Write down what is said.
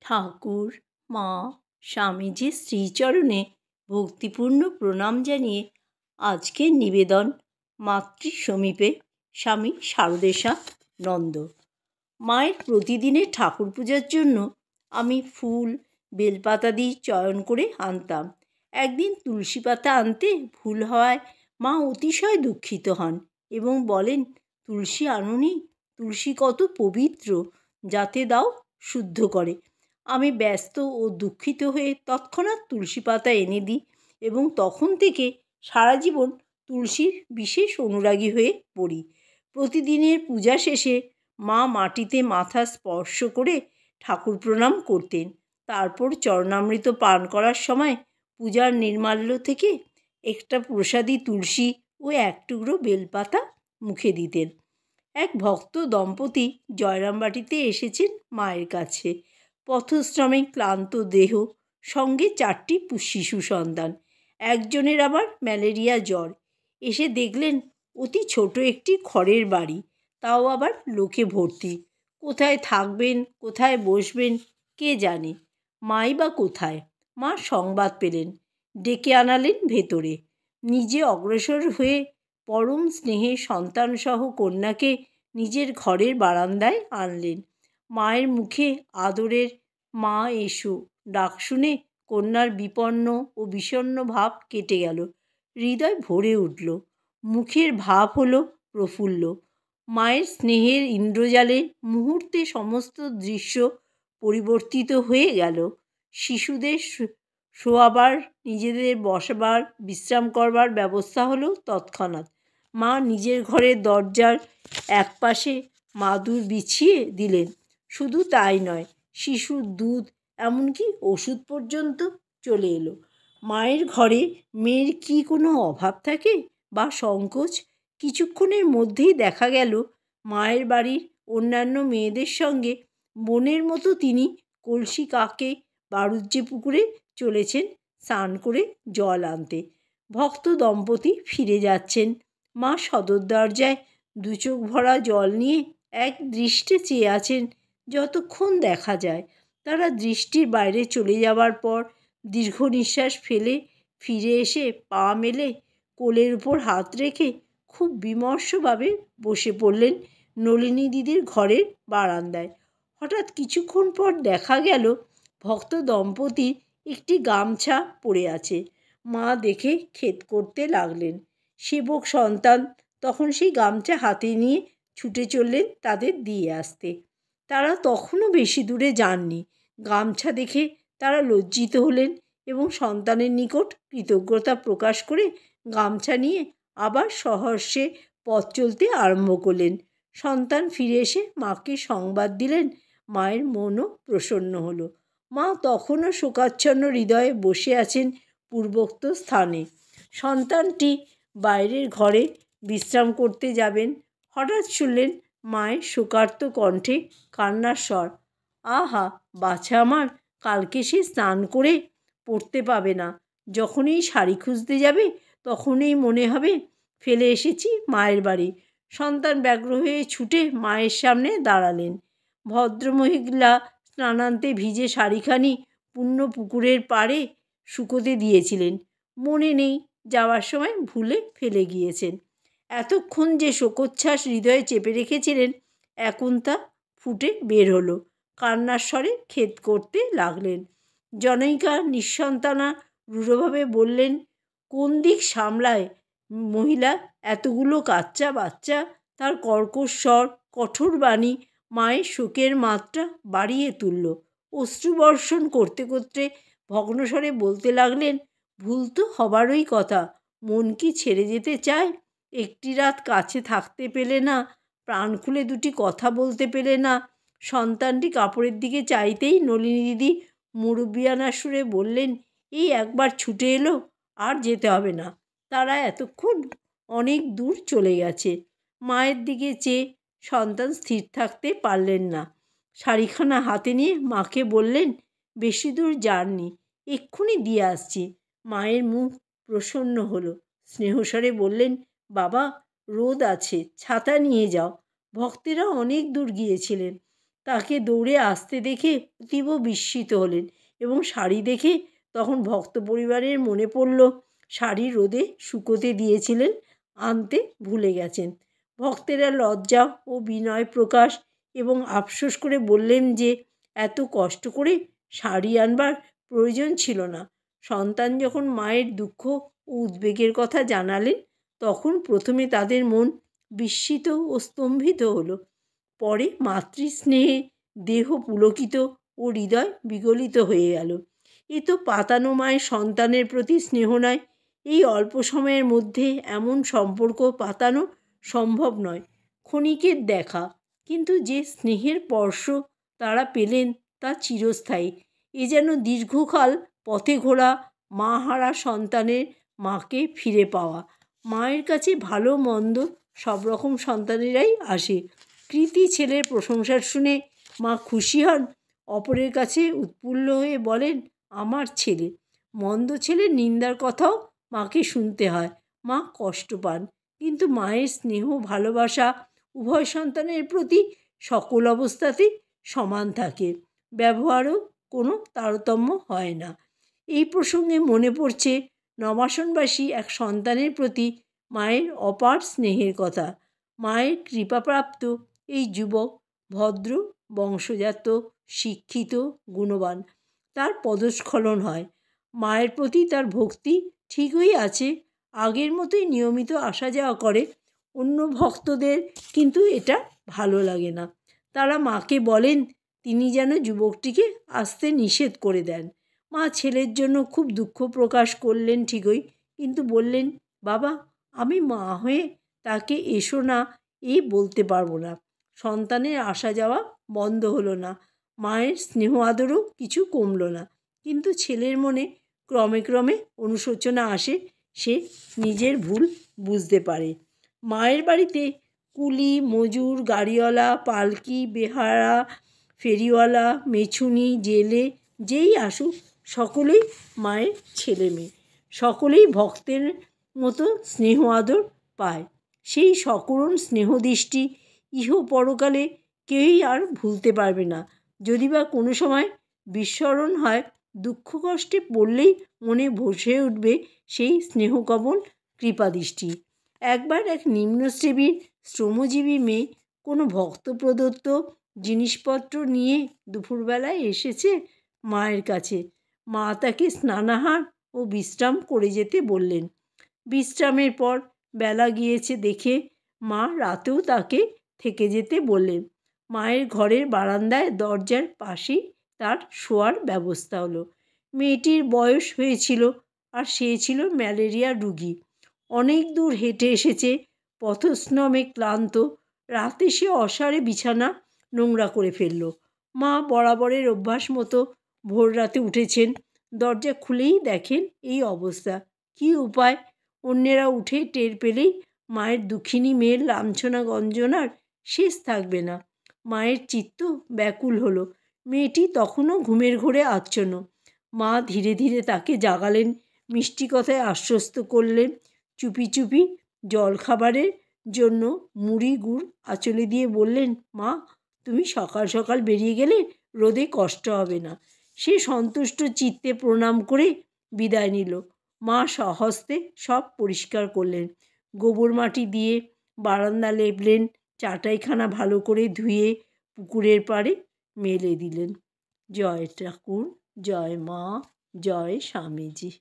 ঠাকুর, মা, স্বামীজির শ্রীচরণে ভক্তিপূর্ণ প্রণাম জানিয়ে আজকের নিবেদন মাতৃ সমীপে স্বামী শারদেশা নন্দ। মায়ের প্রতিদিনের ঠাকুর পূজার জন্য আমি ফুল বেলপাতা দিয়ে চয়ন করে আনতাম। একদিন তুলসী পাতা আনতে ভুল হওয়ায় মা অতিশয় দুঃখিত হন এবং বলেন, তুলসী আনোনি? তুলসী কত পবিত্র, যাতে দাও শুদ্ধ করে। আমি ব্যস্ত ও দুঃখিত হয়ে তৎক্ষণাৎ তুলসী পাতা এনে দিই এবং তখন থেকে সারা জীবন তুলসীর বিশেষ অনুরাগী হয়ে পড়ি। প্রতিদিনের পূজা শেষে মা মাটিতে মাথা স্পর্শ করে ঠাকুর প্রণাম করতেন। তারপর চরণামৃত পান করার সময় পূজার নির্মাল্য থেকে একটা প্রসাদী তুলসী ও এক টুকরো বেলপাতা মুখে দিতেন। এক ভক্ত দম্পতি জয়রামবাটিতে এসেছেন মায়ের কাছে। পথশ্রমে ক্লান্ত দেহ, সঙ্গে 4টি শিশু সন্তান। একজনের আবার ম্যালেরিয়া জ্বর। এসে দেখলেন অতি ছোট একটি খড়ের বাড়ি, তাও আবার লোকে ভর্তি। কোথায় থাকবেন, কোথায় বসবেন কে জানে। মাই বা কোথায়? মা সংবাদ পেলেন, ডেকে আনালেন ভেতরে। নিজে অগ্রসর হয়ে পরম স্নেহে সন্তানসহ কন্যাকে নিজের ঘরের বারান্দায় আনলেন। মায়ের মুখে আদরের মা এসো ডাক শুনে কন্যার বিপন্ন ও বিষণ্ণ ভাব কেটে গেল। হৃদয় ভরে উঠল। মুখের ভাব হলো প্রফুল্ল। মায়ের স্নেহের ইন্দ্রজালে মুহূর্তে সমস্ত দৃশ্য পরিবর্তিত হয়ে গেল। শিশুদের শোয়াবার, নিজেদের বসবার, বিশ্রাম করবার ব্যবস্থা হলো তৎক্ষণাৎ। মা নিজের ঘরের দরজার একপাশে মাদুর বিছিয়ে দিলেন। শুধু তাই নয়, শিশুর দুধ, এমনকি ওষুধ পর্যন্ত চলে এলো। মায়ের ঘরে মেয়ের কি কোনো অভাব থাকে বা সংকোচ? কিছুক্ষণের মধ্যেই দেখা গেল মায়ের বাড়ির অন্যান্য মেয়েদের সঙ্গে বোনের মতো তিনি কলসি কাকে বারুজ্জে পুকুরে চলেছেন স্নান করে জল আনতে। ভক্ত দম্পতি ফিরে যাচ্ছেন। মা সদর দরজায় 2 চোখ ভরা জল নিয়ে এক দৃষ্টে চেয়ে আছেন যতক্ষণ দেখা যায়। তারা দৃষ্টির বাইরে চলে যাওয়ার পর দীর্ঘ নিঃশ্বাস ফেলে ফিরে এসে পা মেলে কোলের উপর হাত রেখে খুব বিমর্ষভাবে বসে পড়লেন নলিনী দিদির ঘরের বারান্দায়। হঠাৎ কিছুক্ষণ পর দেখা গেল ভক্ত দম্পতির একটি গামছা পড়ে আছে। মা দেখে খেদ করতে লাগলেন। সেবক সন্তান তখন সেই গামছা হাতে নিয়ে ছুটে চললেন তাদের দিয়ে আসতে। তারা তখনও বেশি দূরে যাননি। গামছা দেখে তারা লজ্জিত হলেন এবং সন্তানের নিকট কৃতজ্ঞতা প্রকাশ করে গামছা নিয়ে আবার সহর্ষে পথ চলতে আরম্ভ করলেন। সন্তান ফিরে এসে মাকে সংবাদ দিলেন। মায়ের মনও প্রসন্ন হলো। মা তখনও শোকাচ্ছন্ন হৃদয়ে বসে আছেন পূর্বোক্ত স্থানে। সন্তানটি বাইরের ঘরে বিশ্রাম করতে যাবেন। হঠাৎ শুনলেন মায়ের শোকার্ত কণ্ঠে কান্নার স্বর। আহা বাছা আমার, কালকে সে স্নান করে পড়তে পাবে না। যখনই শাড়ি খুঁজতে যাবে তখনই মনে হবে ফেলে এসেছি মায়ের বাড়ি। সন্তান ব্যগ্র হয়ে ছুটে মায়ের সামনে দাঁড়ালেন। ভদ্রমহিলা স্নানান্তে ভিজে শাড়িখানি পূর্ণ পুকুরের পাড়ে শুকোতে দিয়েছিলেন। মনে নেই, যাওয়ার সময় ভুলে ফেলে গিয়েছেন। এতক্ষণ যে শোকোচ্ছ্বাস হৃদয়ে চেপে রেখেছিলেন এখন তা ফুটে বের হলো। কান্নার স্বরে খেদ করতে লাগলেন। জনৈকা নিঃসন্তানা রূঢ়ভাবে বললেন, কোন দিক সামলায় মহিলা? এতগুলো কাচ্চা বাচ্চা। তার কর্কশ স্বর, কঠোর বাণী মায়ের শোকের মাত্রা বাড়িয়ে তুলল। অশ্রুবর্ষণ করতে করতে ভগ্নস্বরে বলতে লাগলেন, ভুল তো হবারই কথা। মন কি ছেড়ে যেতে চায়? একটি রাত কাছে থাকতে পেলে না, প্রাণ খুলে 2টি কথা বলতে পেলে না। সন্তানটি কাপড়ের দিকে চাইতেই নলিনী দিদি মুরব্বিয়ানা সুরে বললেন, এই একবার ছুটে এলো, আর যেতে হবে না। তারা এতক্ষণ অনেক দূর চলে গেছে। মায়ের দিকে চেয়ে সন্তান স্থির থাকতে পারলেন না। শাড়িখানা হাতে নিয়ে মাকে বললেন, বেশি দূর যাননি, এক্ষুনি দিয়ে আসছি। মায়ের মুখ প্রসন্ন হলো। স্নেহস্বরে বললেন, বাবা রোদ আছে, ছাতা নিয়ে যাও। ভক্তেরা অনেক দূর গিয়েছিলেন। তাকে দৌড়ে আসতে দেখে অতীব বিস্মিত হলেন এবং শাড়ি দেখে তখন ভক্ত পরিবারের মনে পড়ল শাড়ি রোদে শুকোতে দিয়েছিলেন, আনতে ভুলে গেছেন। ভক্তেরা লজ্জা ও বিনয় প্রকাশ এবং আফসোস করে বললেন যে এত কষ্ট করে শাড়ি আনবার প্রয়োজন ছিল না। সন্তান যখন মায়ের দুঃখ ও উদ্বেগের কথা জানালেন তখন প্রথমে তাদের মন বিস্মিত ও স্তম্ভিত হলো। পরে মাতৃস্নেহে দেহ পুলকিত ও হৃদয় বিগলিত হয়ে গেল। এ তো পাতানো মায়ের সন্তানের প্রতি স্নেহ নয়। এই অল্প সময়ের মধ্যে এমন সম্পর্ক পাতানো সম্ভব নয়। ক্ষণিকের দেখা, কিন্তু যে স্নেহের স্পর্শ তারা পেলেন তা চিরস্থায়ী। এ যেন দীর্ঘকাল পথে ঘোরা মা হারা সন্তানের মাকে ফিরে পাওয়া। মায়ের কাছে ভালো মন্দ সব রকম সন্তানেরাই আসে। কৃতী ছেলের প্রশংসা শুনে মা খুশি হন, অপরের কাছে উৎফুল্ল হয়ে বলেন আমার ছেলে। মন্দ ছেলের নিন্দার কথাও মাকে শুনতে হয়, মা কষ্ট পান। কিন্তু মায়ের স্নেহ ভালোবাসা উভয় সন্তানের প্রতি সকল অবস্থাতেই সমান থাকে, ব্যবহারও কোনো তারতম্য হয় না। এই প্রসঙ্গে মনে পড়ছে নবাসনবাসী এক সন্তানের প্রতি মায়ের অপার স্নেহের কথা। মায়ের কৃপাপ্রাপ্ত এই যুবক ভদ্র, বংশজাত, শিক্ষিত, গুণবান। তার পদস্খলন হয়। মায়ের প্রতি তার ভক্তি ঠিকই আছে, আগের মতোই নিয়মিত আসা যাওয়া করে। অন্য ভক্তদের কিন্তু এটা ভালো লাগে না। তারা মাকে বলেন তিনি যেন যুবকটিকে আসতে নিষেধ করে দেন। মা ছেলের জন্য খুব দুঃখ প্রকাশ করলেন ঠিকই, কিন্তু বললেন বাবা, আমি মা হয়ে তাকে এসো না এই বলতে পারবো না। সন্তানের আসা যাওয়া বন্ধ হলো না, মায়ের স্নেহ আদরও কিছু কমলো না। কিন্তু ছেলের মনে ক্রমে ক্রমে অনুশোচনা আসে, সে নিজের ভুল বুঝতে পারে। মায়ের বাড়িতে কুলি, মজুর, গাড়িওয়ালা, পালকি, বেহারা, ফেরিওয়ালা, মেছুনি, জেলে যেই আসুক সকলেই মায়ের ছেলে মেয়ে। সকলেই ভক্তের মতো স্নেহ আদর পায়। সেই সকরুণ স্নেহদৃষ্টি ইহ পরকালে কেউই আর ভুলতে পারবে না। যদি বা কোনো সময় বিস্মরণ হয়, দুঃখ কষ্টে পড়লেই মনে ভসে উঠবে সেই স্নেহকমল কৃপাদৃষ্টি। একবার এক নিম্নশ্রেণীর শ্রমজীবী মেয়ে কোনো ভক্ত প্রদত্ত জিনিসপত্র নিয়ে দুপুরবেলায় এসেছে মায়ের কাছে। মা তাকে স্নানাহার ও বিশ্রাম করে যেতে বললেন। বিশ্রামের পর বেলা গিয়েছে দেখে মা রাতেও তাকে থেকে যেতে বললেন। মায়ের ঘরের বারান্দায় দরজার পাশেই তার শোয়ার ব্যবস্থা হলো। মেয়েটির বয়স হয়েছিল, আর সে ছিল ম্যালেরিয়া রুগী। অনেক দূর হেঁটে এসেছে, পথশ্রমে ক্লান্ত। রাতে সে অসাড়ে বিছানা নোংরা করে ফেলল। মা বরাবরের অভ্যাস মতো ভোর রাতে উঠেছেন। দরজা খুলেই দেখেন এই অবস্থা। কী উপায়? অন্যেরা উঠে টের পেলেই মায়ের দুঃখিনী মেয়ের লাঞ্ছনা গঞ্জনার শেষ থাকবে না। মায়ের চিত্ত ব্যাকুল হলো। মেয়েটি তখনও ঘুমের ঘোরে আচ্ছন্ন। মা ধীরে ধীরে তাকে জাগালেন, মিষ্টি কথায় আশ্বস্ত করলেন। চুপি চুপি জলখাবারের জন্য মুড়ি গুড় আঁচলে দিয়ে বললেন, মা তুমি সকাল সকাল বেরিয়ে গেলে রোদে কষ্ট হবে না। সে সন্তুষ্ট চিত্তে প্রণাম করে বিদায় নিল। মা স্বহস্তে সব পরিষ্কার করলেন, গোবর মাটি দিয়ে বারান্দা লেপলেন, চাটাইখানা ভালো করে ধুয়ে পুকুরের পাড়ে মেলে দিলেন। জয় ঠাকুর, জয় মা, জয় স্বামীজি।